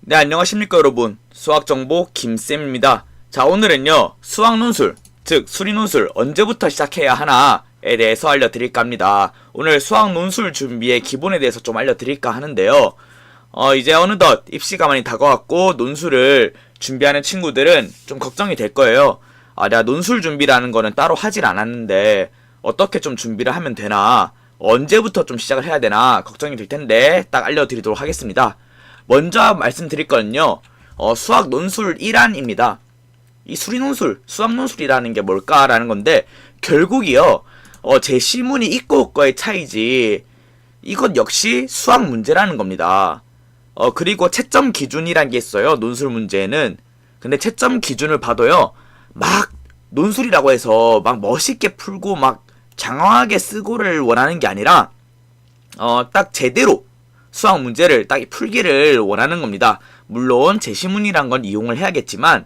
네, 안녕하십니까 여러분. 수학정보 김쌤입니다. 자, 오늘은요 수학 논술, 즉 수리 논술 언제부터 시작해야 하나에 대해서 알려드릴까 합니다. 오늘 수학 논술 준비의 기본에 대해서 좀 알려드릴까 하는데요. 이제 어느덧 입시가 많이 다가왔고 논술을 준비하는 친구들은 좀 걱정이 될 거예요. 내가 논술 준비라는 거는 따로 하질 않았는데 어떻게 좀 준비를 하면 되나, 언제부터 좀 시작을 해야 되나 걱정이 될 텐데 딱 알려드리도록 하겠습니다. 먼저 말씀드릴 거는요, 수학 논술 1안입니다. 이 수리 논술, 수학 논술이라는 게 뭘까라는 건데, 결국이요, 제시문이 있고 없고의 차이지, 이것 역시 수학 문제라는 겁니다. 그리고 채점 기준이란 게 있어요, 논술 문제에는. 근데 채점 기준을 봐도요, 막 논술이라고 해서 막 멋있게 풀고 막 장황하게 쓰고를 원하는 게 아니라, 딱 제대로 수학 문제를 딱 풀기를 원하는 겁니다. 물론 제시문이란 건 이용을 해야겠지만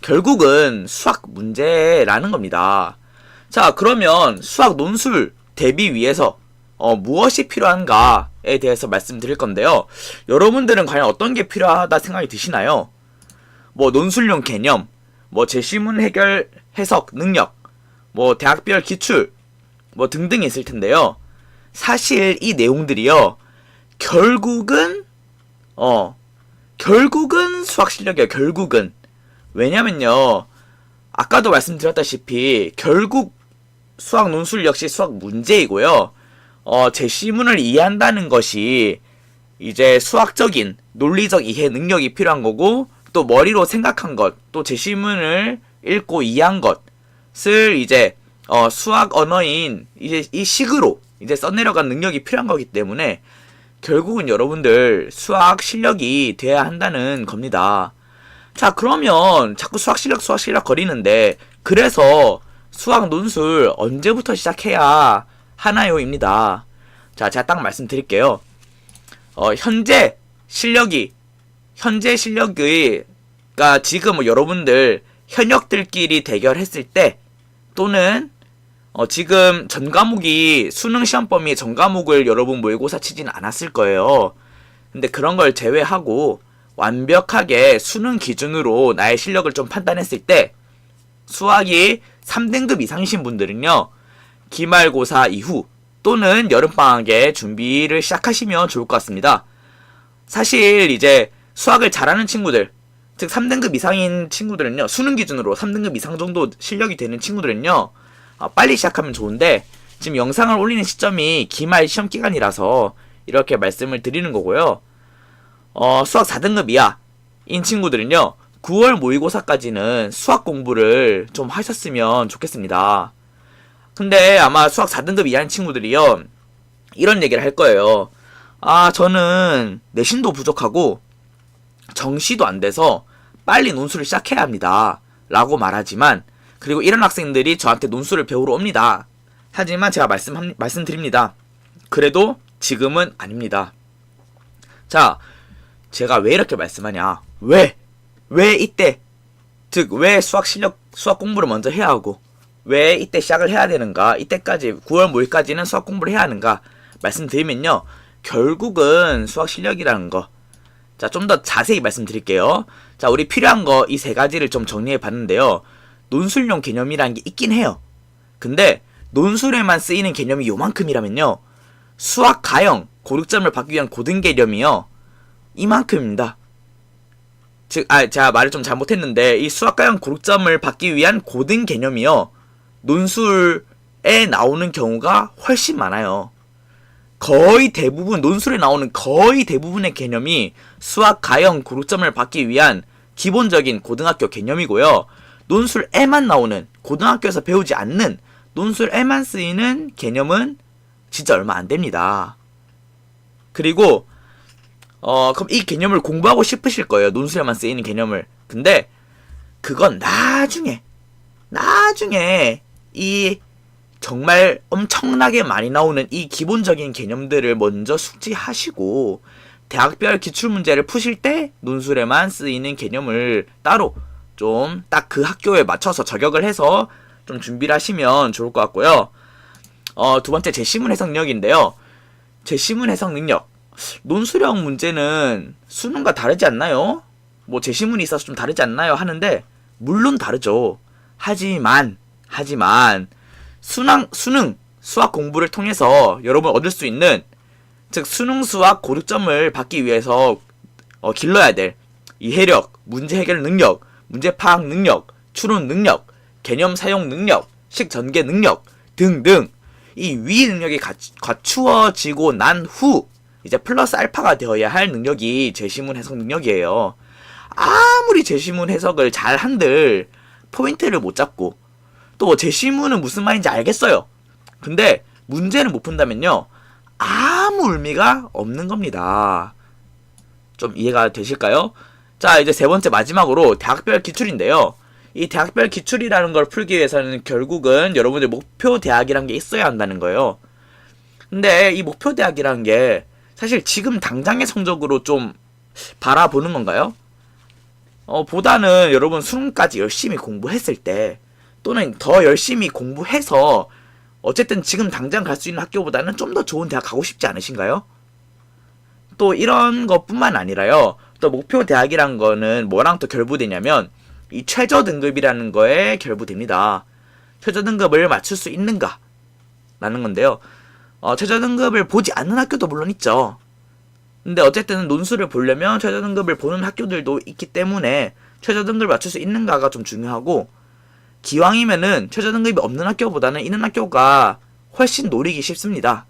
결국은 수학 문제라는 겁니다. 자, 그러면 수학 논술 대비 위해서 무엇이 필요한가에 대해서 말씀드릴 건데요. 여러분들은 과연 어떤 게 필요하다 생각이 드시나요? 뭐 논술용 개념, 뭐 제시문 해결 해석 능력, 뭐 대학별 기출, 뭐 등등이 있을 텐데요. 사실 이 내용들이요, 결국은 수학 실력이에요. 결국은. 왜냐면요, 아까도 말씀드렸다시피 결국 수학 논술 역시 수학 문제이고요. 제시문을 이해한다는 것이 이제 수학적인 논리적 이해 능력이 필요한 거고, 또 머리로 생각한 것, 또 제시문을 읽고 이해한 것을 이제 수학 언어인 이제 이 식으로 이제 써내려간 능력이 필요한 거기 때문에 결국은 여러분들 수학 실력이 돼야 한다는 겁니다. 자, 그러면 자꾸 수학 실력 거리는데, 그래서 수학 논술 언제부터 시작해야 하나요? 입니다. 자, 제가 딱 말씀드릴게요. 현재 실력이, 그러니까 지금 뭐 여러분들 현역들끼리 대결했을 때, 또는 지금 전 과목이 수능 시험 범위의 전 과목을 여러분 모의고사 치진 않았을 거예요. 근데 그런 걸 제외하고 완벽하게 수능 기준으로 나의 실력을 좀 판단했을 때, 수학이 3등급 이상이신 분들은요, 기말고사 이후 또는 여름방학에 준비를 시작하시면 좋을 것 같습니다. 사실 이제 수학을 잘하는 친구들, 즉 3등급 이상인 친구들은요, 수능 기준으로 3등급 이상 정도 실력이 되는 친구들은요, 빨리 시작하면 좋은데, 지금 영상을 올리는 시점이 기말 시험 기간이라서 이렇게 말씀을 드리는 거고요. 수학 4등급 이하인 친구들은요, 9월 모의고사까지는 수학 공부를 좀 하셨으면 좋겠습니다. 근데 아마 수학 4등급 이하인 친구들이요, 이런 얘기를 할 거예요. 저는 내신도 부족하고 정시도 안 돼서 빨리 논술을 시작해야 합니다 라고 말하지만, 그리고 이런 학생들이 저한테 논술을 배우러 옵니다. 하지만 제가 말씀드립니다. 그래도 지금은 아닙니다. 자, 제가 왜 이렇게 말씀하냐? 왜 이때, 즉 왜 수학 공부를 먼저 해야 하고, 왜 이때 시작을 해야 되는가? 이때까지 9월 모의까지는 수학 공부를 해야 하는가? 말씀드리면요, 결국은 수학 실력이라는 거. 자, 좀 더 자세히 말씀드릴게요. 자, 우리 필요한 거 이 세 가지를 좀 정리해 봤는데요. 논술용 개념이라는 게 있긴 해요. 근데 논술에만 쓰이는 개념이 요만큼이라면요, 수학 가형 고득점을 받기 위한 고등 개념이요, 이만큼입니다. 즉, 제가 말을 좀 잘못했는데, 이 수학 가형 고득점을 받기 위한 고등 개념이요, 논술에 나오는 경우가 훨씬 많아요. 거의 대부분, 논술에 나오는 거의 대부분의 개념이 수학 가형 고득점을 받기 위한 기본적인 고등학교 개념이고요. 논술에만 나오는, 고등학교에서 배우지 않는 논술에만 쓰이는 개념은 진짜 얼마 안 됩니다. 그리고 그럼 이 개념을 공부하고 싶으실 거예요, 논술에만 쓰이는 개념을. 근데 그건 나중에 이 정말 엄청나게 많이 나오는 이 기본적인 개념들을 먼저 숙지하시고, 대학별 기출문제를 푸실 때 논술에만 쓰이는 개념을 따로 좀 딱 그 학교에 맞춰서 저격을 해서 좀 준비를 하시면 좋을 것 같고요. 두 번째, 제시문 해석 능력인데요. 제시문 해석 능력, 논술형 문제는 수능과 다르지 않나요? 뭐 제시문이 있어서 좀 다르지 않나요? 하는데 물론 다르죠. 하지만 수능 수학 공부를 통해서 여러분 얻을 수 있는, 즉 수능 수학 고득점을 받기 위해서 길러야 될 이해력, 문제 해결 능력, 문제 파악 능력, 추론 능력, 개념 사용 능력, 식 전개 능력 등등 이 위 능력이 갖추어지고 난 후 이제 플러스 알파가 되어야 할 능력이 제시문 해석 능력이에요. 아무리 제시문 해석을 잘 한들 포인트를 못 잡고, 또 제시문은 무슨 말인지 알겠어요. 근데 문제를 못 푼다면요, 아무 의미가 없는 겁니다. 좀 이해가 되실까요? 자, 이제 세 번째 마지막으로 대학별 기출인데요. 이 대학별 기출이라는 걸 풀기 위해서는 결국은 여러분들 목표 대학이란 게 있어야 한다는 거예요. 근데 이 목표 대학이란 게 사실 지금 당장의 성적으로 좀 바라보는 건가요? 보다는 여러분 수능까지 열심히 공부했을 때, 또는 더 열심히 공부해서 어쨌든 지금 당장 갈 수 있는 학교보다는 좀 더 좋은 대학 가고 싶지 않으신가요? 또 이런 것뿐만 아니라요, 또 목표 대학이란 거는 뭐랑 또 결부되냐면 이 최저 등급이라는 거에 결부됩니다. 최저 등급을 맞출 수 있는가 라는 건데요. 최저 등급을 보지 않는 학교도 물론 있죠. 근데 어쨌든 논술을 보려면 최저 등급을 보는 학교들도 있기 때문에 최저 등급을 맞출 수 있는가가 좀 중요하고, 기왕이면은 최저 등급이 없는 학교보다는 있는 학교가 훨씬 노리기 쉽습니다.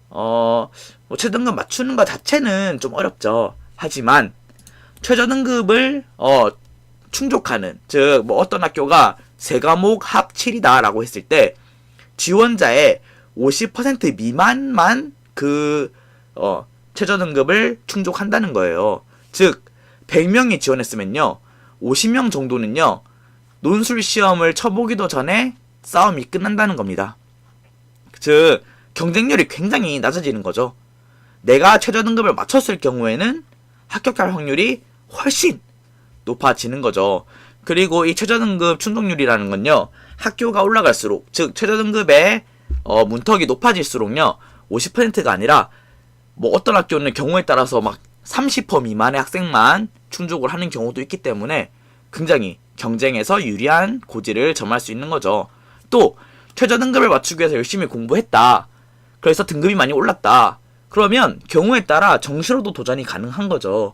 뭐 최저 등급 맞추는 것 자체는 좀 어렵죠. 하지만 최저 등급을 충족하는, 즉 뭐 어떤 학교가 세 과목 합 7이다 라고 했을 때 지원자의 50% 미만만 그 최저 등급을 충족한다는 거예요. 즉 100명이 지원했으면요, 50명 정도는요 논술 시험을 쳐보기도 전에 싸움이 끝난다는 겁니다. 즉 경쟁률이 굉장히 낮아지는 거죠. 내가 최저 등급을 맞췄을 경우에는 합격할 확률이 훨씬 높아지는 거죠. 그리고 이 최저 등급 충족률이라는 건요, 학교가 올라갈수록, 즉 최저 등급의 문턱이 높아질수록요 50%가 아니라 뭐 어떤 학교는 경우에 따라서 막 30% 미만의 학생만 충족을 하는 경우도 있기 때문에 굉장히 경쟁에서 유리한 고지를 점할 수 있는 거죠. 또 최저 등급을 맞추기 위해서 열심히 공부했다, 그래서 등급이 많이 올랐다, 그러면 경우에 따라 정시로도 도전이 가능한 거죠.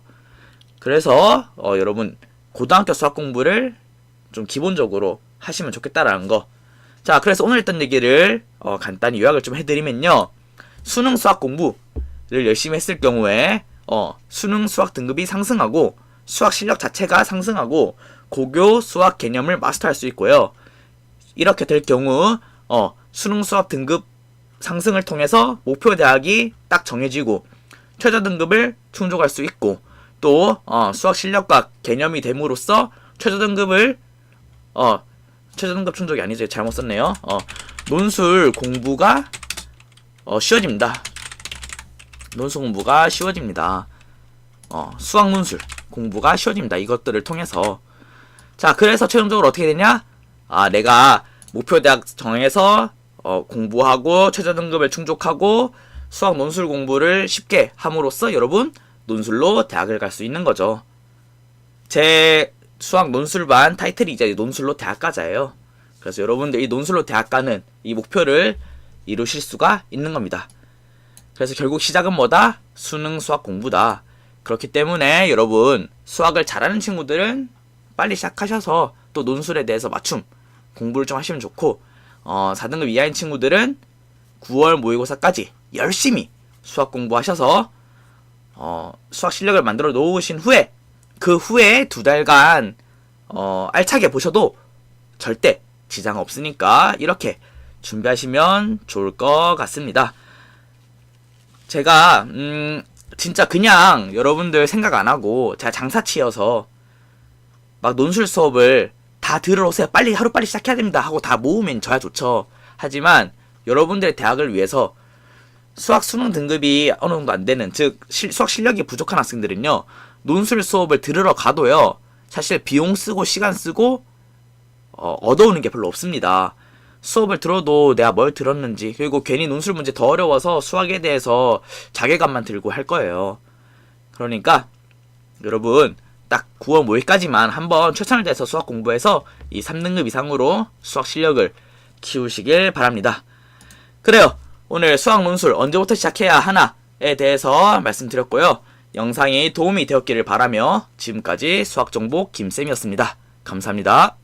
그래서 여러분 고등학교 수학 공부를 좀 기본적으로 하시면 좋겠다라는 거. 자, 그래서 오늘 했던 얘기를 간단히 요약을 좀 해드리면요, 수능 수학 공부를 열심히 했을 경우에 수능 수학 등급이 상승하고 수학 실력 자체가 상승하고 고교 수학 개념을 마스터할 수 있고요. 이렇게 될 경우 수능 수학 등급 상승을 통해서 목표 대학이 딱 정해지고 최저 등급을 충족할 수 있고, 또 수학 실력과 개념이 됨으로써 최저 등급을 최저 등급 충족이 아니죠. 잘못 썼네요. 논술 공부가 쉬워집니다. 논술 공부가 쉬워집니다. 수학 논술 공부가 쉬워집니다. 이것들을 통해서. 자, 그래서 최종적으로 어떻게 되냐? 내가 목표 대학 정해서 공부하고 최저 등급을 충족하고 수학 논술 공부를 쉽게 함으로써 여러분 논술로 대학을 갈 수 있는 거죠. 제 수학 논술반 타이틀이 이제 논술로 대학가자예요. 그래서 여러분들 이 논술로 대학 가는 이 목표를 이루실 수가 있는 겁니다. 그래서 결국 시작은 뭐다? 수능 수학 공부다. 그렇기 때문에 여러분 수학을 잘하는 친구들은 빨리 시작하셔서 또 논술에 대해서 맞춤 공부를 좀 하시면 좋고, 4등급 이하인 친구들은 9월 모의고사까지 열심히 수학 공부하셔서 수학 실력을 만들어 놓으신 후에 그 후에 2달간 알차게 보셔도 절대 지장 없으니까 이렇게 준비하시면 좋을 것 같습니다. 제가 진짜 그냥 여러분들 생각 안 하고 제가 장사치여서 막 논술 수업을 다 들으러 오세요, 빨리 하루빨리 시작해야 됩니다 하고 다 모으면 저야 좋죠. 하지만 여러분들의 대학을 위해서 수학 수능 등급이 어느 정도 안 되는, 즉 수학 실력이 부족한 학생들은요 논술 수업을 들으러 가도요 사실 비용 쓰고 시간 쓰고 얻어오는 게 별로 없습니다. 수업을 들어도 내가 뭘 들었는지, 그리고 괜히 논술 문제 더 어려워서 수학에 대해서 자괴감만 들고 할 거예요. 그러니까 여러분 딱 9월 5일까지만 한번 최선을 다해서 수학 공부해서 이 3등급 이상으로 수학 실력을 키우시길 바랍니다. 그래요. 오늘 수학 논술 언제부터 시작해야 하나에 대해서 말씀드렸고요. 영상이 도움이 되었기를 바라며 지금까지 수학정보 김쌤이었습니다. 감사합니다.